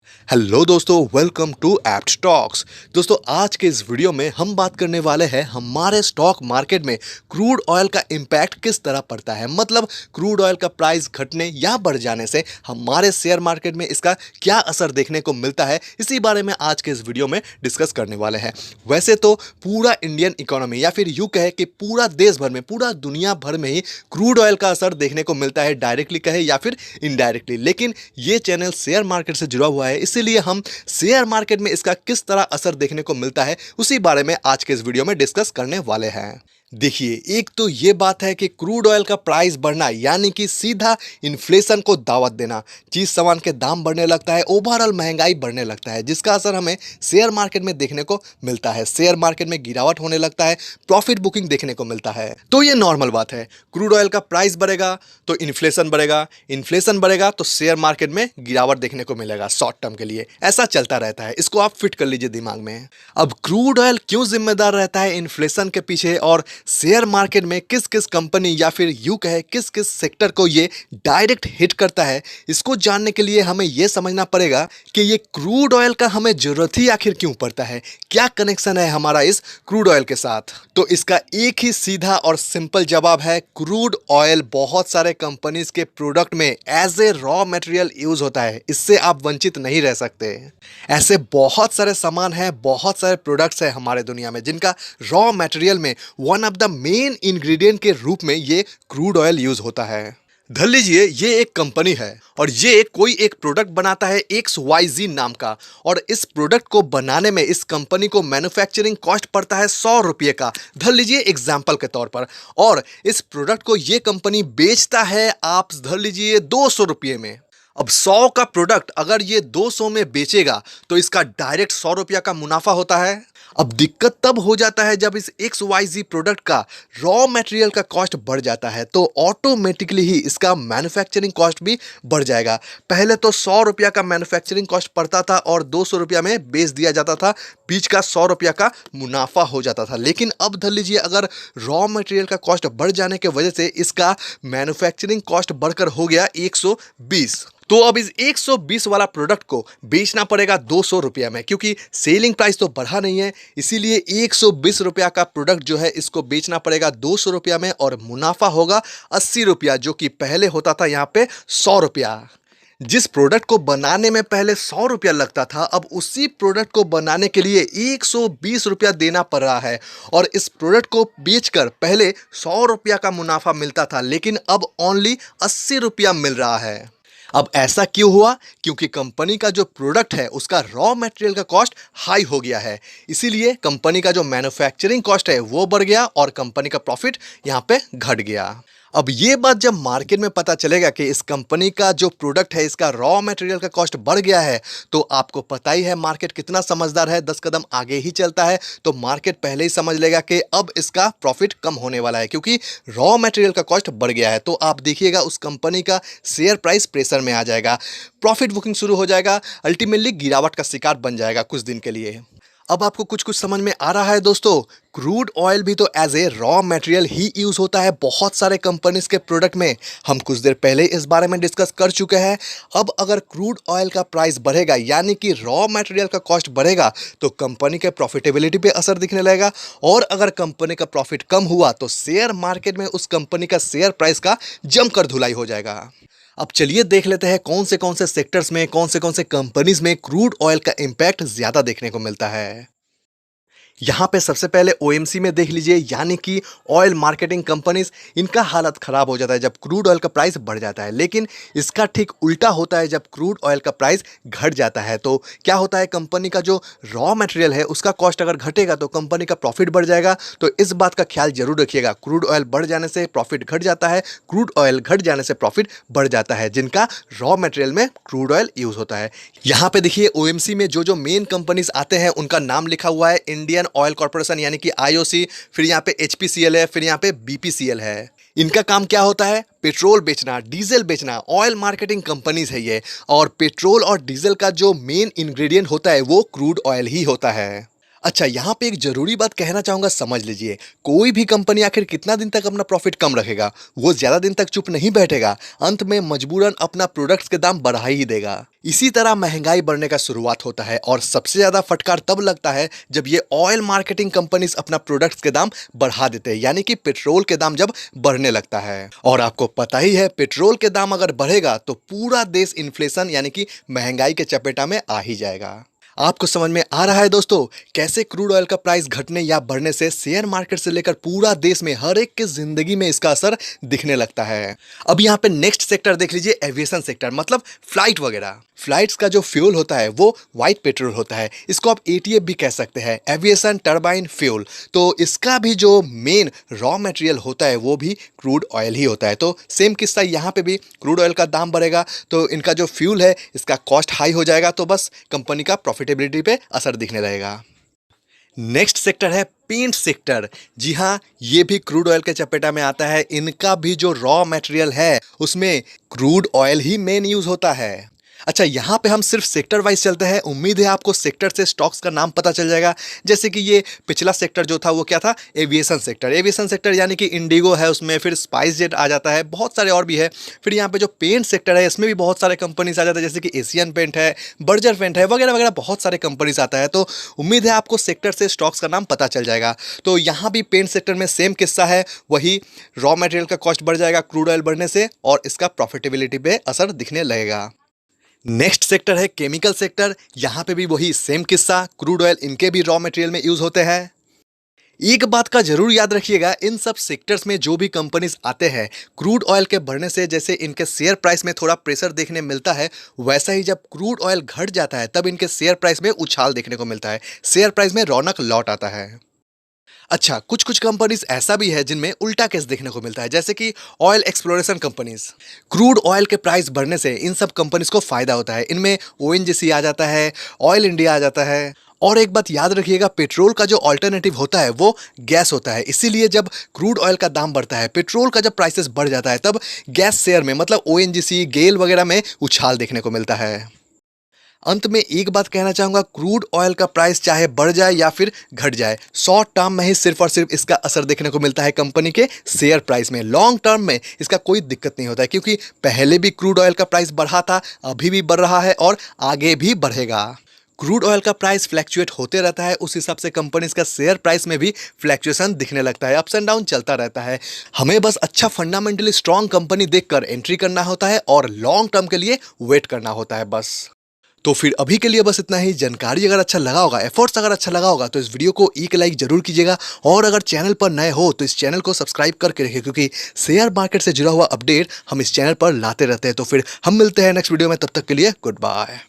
Hello दोस्तों, welcome to apt talks. दोस्तों, आज के इस वीडियो में हम बात करने वाले हैं हमारे स्टॉक मार्केट में क्रूड ऑयल का इम्पैक्ट किस तरह पड़ता है। मतलब क्रूड ऑयल का प्राइस घटने या बढ़ जाने से हमारे शेयर मार्केट में इसका क्या असर देखने को मिलता है, इसी बारे में आज के इस वीडियो में डिस्कस करने वाले हैं। वैसे तो पूरा इंडियन इकोनॉमी या फिर यूँ कहे कि पूरा देश भर में, पूरा दुनिया भर में ही क्रूड ऑयल का असर देखने को मिलता है, डायरेक्टली कहे या फिर इनडायरेक्टली। लेकिन ये चैनल शेयर मार्केट से जुड़ा हुआ है, इसीलिए हम शेयर मार्केट में इसका किस तरह असर देखने को मिलता है उसी बारे में आज के इस वीडियो में डिस्कस करने वाले हैं। देखिए, एक तो ये बात है कि क्रूड ऑयल का प्राइस बढ़ना यानी कि सीधा इन्फ्लेशन को दावत देना। चीज सामान के दाम बढ़ने लगता है, ओवरऑल महंगाई बढ़ने लगता है, जिसका असर हमें शेयर मार्केट में देखने को मिलता है। शेयर मार्केट में गिरावट होने लगता है, प्रॉफिट बुकिंग देखने को मिलता है। तो ये नॉर्मल बात है। क्रूड ऑयल का प्राइस बढ़ेगा तो इन्फ्लेशन बढ़ेगा, इन्फ्लेशन बढ़ेगा तो शेयर मार्केट में गिरावट देखने को मिलेगा शॉर्ट टर्म के लिए। ऐसा चलता रहता है, इसको आप फिट कर लीजिए दिमाग में। अब क्रूड ऑयल क्यों जिम्मेदार रहता है इन्फ्लेशन के पीछे, और शेयर मार्केट में किस किस कंपनी या फिर यूं कहे किस किस सेक्टर को ये डायरेक्ट हिट करता है, इसको जानने के लिए हमें यह समझना पड़ेगा कि ये क्रूड ऑयल का हमें जरूरत ही आखिर क्यों पड़ता है, क्या कनेक्शन है हमारा इस क्रूड ऑयल के साथ। तो इसका एक ही सीधा और सिंपल जवाब है, क्रूड ऑयल बहुत सारे कंपनीज के प्रोडक्ट में as a raw material use होता है। इससे आप वंचित नहीं रह सकते। ऐसे बहुत सारे सामान हैं, बहुत सारे प्रोडक्ट्स हैं हमारे दुनिया में जिनका रॉ मटेरियल में one of the main ingredient के रूप में ये क्रूड ऑयल यूज होता है। धर लीजिए, ये एक कंपनी है और ये कोई एक प्रोडक्ट बनाता है XYZ नाम का, और इस प्रोडक्ट को बनाने में इस कंपनी को मैन्युफैक्चरिंग कॉस्ट पड़ता है 100 रुपये का, धर लीजिए एग्जाम्पल के तौर पर। और इस प्रोडक्ट को ये कंपनी बेचता है, आप धर लीजिए 200 रुपये में। अब 100 का प्रोडक्ट अगर ये 200 में बेचेगा तो इसका डायरेक्ट 100 रुपया का मुनाफा होता है। अब दिक्कत तब हो जाता है जब इस XYZ प्रोडक्ट का रॉ मटेरियल का कॉस्ट बढ़ जाता है, तो ऑटोमेटिकली ही इसका मैन्युफैक्चरिंग कॉस्ट भी बढ़ जाएगा। पहले तो 100 रुपया का मैन्युफैक्चरिंग कॉस्ट पड़ता था और 200 रुपया में बेच दिया जाता था, बीच का 100 रुपया का मुनाफा हो जाता था। लेकिन अब धर लीजिए, अगर रॉ मटेरियल का कॉस्ट बढ़ जाने की वजह से इसका मैन्युफैक्चरिंग कॉस्ट बढ़कर हो गया 120, तो अब इस 120 वाला प्रोडक्ट को बेचना पड़ेगा 200 रुपया में, क्योंकि सेलिंग प्राइस तो बढ़ा नहीं है। इसीलिए 120 रुपया का प्रोडक्ट जो है इसको बेचना पड़ेगा 200 रुपया में, और मुनाफा होगा 80 रुपया, जो कि पहले होता था यहाँ पे 100 रुपया। जिस प्रोडक्ट को बनाने में पहले 100 रुपया लगता था, अब उसी प्रोडक्ट को बनाने के लिए 120 रुपया देना पड़ रहा है। और इस प्रोडक्ट को बेचकर पहले 100 रुपया का मुनाफा मिलता था, लेकिन अब ओनली 80 रुपया मिल रहा है। अब ऐसा क्यों हुआ? क्योंकि कंपनी का जो प्रोडक्ट है उसका रॉ मटेरियल का कॉस्ट हाई हो गया है। इसीलिए कंपनी का जो मैन्युफैक्चरिंग कॉस्ट है वो बढ़ गया और कंपनी का प्रॉफिट यहाँ पे घट गया। अब ये बात जब मार्केट में पता चलेगा कि इस कंपनी का जो प्रोडक्ट है इसका रॉ मटेरियल का कॉस्ट बढ़ गया है, तो आपको पता ही है मार्केट कितना समझदार है, 10 कदम आगे ही चलता है। तो मार्केट पहले ही समझ लेगा कि अब इसका प्रॉफिट कम होने वाला है, क्योंकि रॉ मटेरियल का कॉस्ट बढ़ गया है। तो आप देखिएगा उस कंपनी का शेयर प्राइस प्रेशर में आ जाएगा, प्रॉफिट बुकिंग शुरू हो जाएगा, अल्टीमेटली गिरावट का शिकार बन जाएगा कुछ दिन के लिए। अब आपको कुछ कुछ समझ में आ रहा है दोस्तों। क्रूड ऑयल भी तो एज ए रॉ मटेरियल ही यूज होता है बहुत सारे कंपनीज के प्रोडक्ट में। हम कुछ देर पहले इस बारे में डिस्कस कर चुके हैं। अब अगर क्रूड ऑयल का प्राइस बढ़ेगा यानी कि रॉ मटेरियल का कॉस्ट बढ़ेगा, तो कंपनी के प्रॉफिटेबिलिटी पे असर दिखने लगेगा, और अगर कंपनी का प्रॉफिट कम हुआ तो शेयर मार्केट में उस कंपनी का शेयर प्राइस का जमकर धुलाई हो जाएगा। अब चलिए देख लेते हैं कौन से सेक्टर्स में, कौन से कंपनीज में क्रूड ऑयल का इंपैक्ट ज्यादा देखने को मिलता है। यहाँ पे सबसे पहले OMC में देख लीजिए, यानी कि ऑयल मार्केटिंग कंपनीज। इनका हालत खराब हो जाता है जब क्रूड ऑयल का प्राइस बढ़ जाता है, लेकिन इसका ठीक उल्टा होता है जब क्रूड ऑयल का प्राइस घट जाता है। तो क्या होता है, कंपनी का जो रॉ मटेरियल है उसका कॉस्ट अगर घटेगा तो कंपनी का प्रॉफिट बढ़ जाएगा। तो इस बात का ख्याल जरूर रखिएगा, क्रूड ऑयल बढ़ जाने से प्रॉफिट घट जाता है, क्रूड ऑयल घट जाने से प्रॉफिट बढ़ जाता है, जिनका रॉ मटेरियल में क्रूड ऑयल यूज होता है। यहाँ पे देखिए OMC में जो मेन कंपनीज आते हैं उनका नाम लिखा हुआ है, इंडियन ऑयल कॉर्पोरेशन यानी कि IOC, फिर यहाँ पे HPCL है, फिर यहाँ पे BPCL है। इनका काम क्या होता है? पेट्रोल बेचना, डीजल बेचना। ऑयल मार्केटिंग कंपनीज है ये, और पेट्रोल और डीजल का जो मेन इंग्रेडिएंट होता है वो क्रूड ऑयल ही होता है। अच्छा, यहाँ पे एक ज़रूरी बात कहना चाहूँगा, समझ लीजिए। कोई भी कंपनी आखिर कितना दिन तक अपना प्रॉफ़िट कम रखेगा? वो ज़्यादा दिन तक चुप नहीं बैठेगा। अंत में मजबूरन अपना प्रोडक्ट्स के दाम बढ़ा ही देगा। इसी तरह महँगाई बढ़ने का शुरुआत होता है और सबसे ज़्यादा फटकार तब लगता है जब ये ऑयल मार्केटिंग कंपनीज़ अपना प्रोडक्ट्स के दाम बढ़ा देते हैं, यानी कि पेट्रोल के दाम जब बढ़ने लगता है। और आपको पता ही है, पेट्रोल के दाम अगर बढ़ेगा तो पूरा देश इन्फ्लेशन यानी कि महँगाई के चपेटा में आ ही जाएगा। आपको समझ में आ रहा है दोस्तों, कैसे क्रूड ऑयल का प्राइस घटने या बढ़ने से शेयर मार्केट से लेकर पूरा देश में हर एक की जिंदगी में इसका असर दिखने लगता है। अब यहाँ पे नेक्स्ट सेक्टर देख लीजिए, एविएशन सेक्टर, मतलब फ्लाइट वगैरह। फ्लाइट्स का जो फ्यूल होता है वो वाइट पेट्रोल होता है। इसको आप एटीएफ भी कह सकते हैं, एविएशन टर्बाइन फ्यूल। तो इसका भी जो मेन रॉ मटेरियल होता है वो भी क्रूड ऑयल ही होता है। तो सेम किस्सा यहाँ पे भी, क्रूड ऑयल का दाम बढ़ेगा तो इनका जो फ्यूल है इसका कॉस्ट हाई हो जाएगा, तो बस कंपनी का प्रॉफिटेबिलिटी पे असर दिखने लगेगा। नेक्स्ट सेक्टर है पेंट सेक्टर। जी हाँ, ये भी क्रूड ऑयल के चपेटा में आता है। इनका भी जो रॉ मटेरियल है उसमें क्रूड ऑयल ही मेन यूज होता है। अच्छा, यहाँ पे हम सिर्फ सेक्टर वाइज चलते हैं। उम्मीद है आपको सेक्टर से स्टॉक्स का नाम पता चल जाएगा। जैसे कि ये पिछला सेक्टर जो था वो क्या था, एविएशन सेक्टर। एविएशन सेक्टर यानी कि इंडिगो है उसमें, फिर स्पाइस जेट आ जाता है, बहुत सारे और भी है। फिर यहाँ पे जो पेंट सेक्टर है इसमें भी बहुत सारे कंपनीज आ जाते हैं, जैसे कि एशियन पेंट है, बर्जर पेंट है, वगैरह वगैरह बहुत सारे कंपनीज आता है। तो उम्मीद है आपको सेक्टर से स्टॉक्स का नाम पता चल जाएगा। तो यहाँ भी पेंट सेक्टर में सेम किस्सा है, वही रॉ मटेरियल का कॉस्ट बढ़ जाएगा क्रूड ऑयल बढ़ने से और इसका प्रॉफिटेबिलिटी पे असर दिखने लगेगा। नेक्स्ट सेक्टर है केमिकल सेक्टर। यहां पे भी वही सेम किस्सा, क्रूड ऑयल इनके भी रॉ मटेरियल में यूज होते हैं। एक बात का जरूर याद रखिएगा, इन सब सेक्टर्स में जो भी कंपनीज आते हैं, क्रूड ऑयल के बढ़ने से जैसे इनके शेयर प्राइस में थोड़ा प्रेशर देखने मिलता है, वैसा ही जब क्रूड ऑयल घट जाता है तब इनके शेयर प्राइस में उछाल देखने को मिलता है, शेयर प्राइस में रौनक लौट आता है। अच्छा, कुछ कुछ कंपनीज ऐसा भी है जिनमें उल्टा केस देखने को मिलता है, जैसे कि oil exploration companies. Crude oil के प्राइस बढ़ने से इन सब कंपनीज को फायदा होता है। इनमें ओएनजीसी आ जाता है, ऑयल इंडिया आ जाता है। और एक बात याद रखिएगा, पेट्रोल का जो ऑल्टरनेटिव होता है वो गैस होता है। इसीलिए जब क्रूड ऑयल का दाम बढ़ता है, पेट्रोल का जब प्राइसेस बढ़ जाता है, तब गैस शेयर में मतलब ओएनजीसी, गेल वगैरह में उछाल देखने को मिलता है। अंत में एक बात कहना चाहूंगा, क्रूड ऑयल का प्राइस चाहे बढ़ जाए या फिर घट जाए, शॉर्ट टर्म में ही सिर्फ और सिर्फ इसका असर देखने को मिलता है कंपनी के शेयर प्राइस में। लॉन्ग टर्म में इसका कोई दिक्कत नहीं होता है, क्योंकि पहले भी क्रूड ऑयल का प्राइस बढ़ा था, अभी भी बढ़ रहा है और आगे भी बढ़ेगा। क्रूड ऑयल का प्राइस फ्लैक्चुएट होते रहता है, उस हिसाब से कंपनीज का शेयर प्राइस में भी फ्लैक्चुएशन दिखने लगता है, अप्स एंड डाउन चलता रहता है। हमें बस अच्छा फंडामेंटली स्ट्रांग कंपनी देखकर एंट्री करना होता है और लॉन्ग टर्म के लिए वेट करना होता है बस। तो फिर अभी के लिए बस इतना ही। जानकारी अगर अच्छा लगा होगा, एफर्ट्स अगर अच्छा लगा होगा, तो इस वीडियो को एक लाइक जरूर कीजिएगा। और अगर चैनल पर नए हो तो इस चैनल को सब्सक्राइब करके रखिए, क्योंकि शेयर मार्केट से जुड़ा हुआ अपडेट हम इस चैनल पर लाते रहते हैं। तो फिर हम मिलते हैं नेक्स्ट वीडियो में, तब तक के लिए गुड बाय।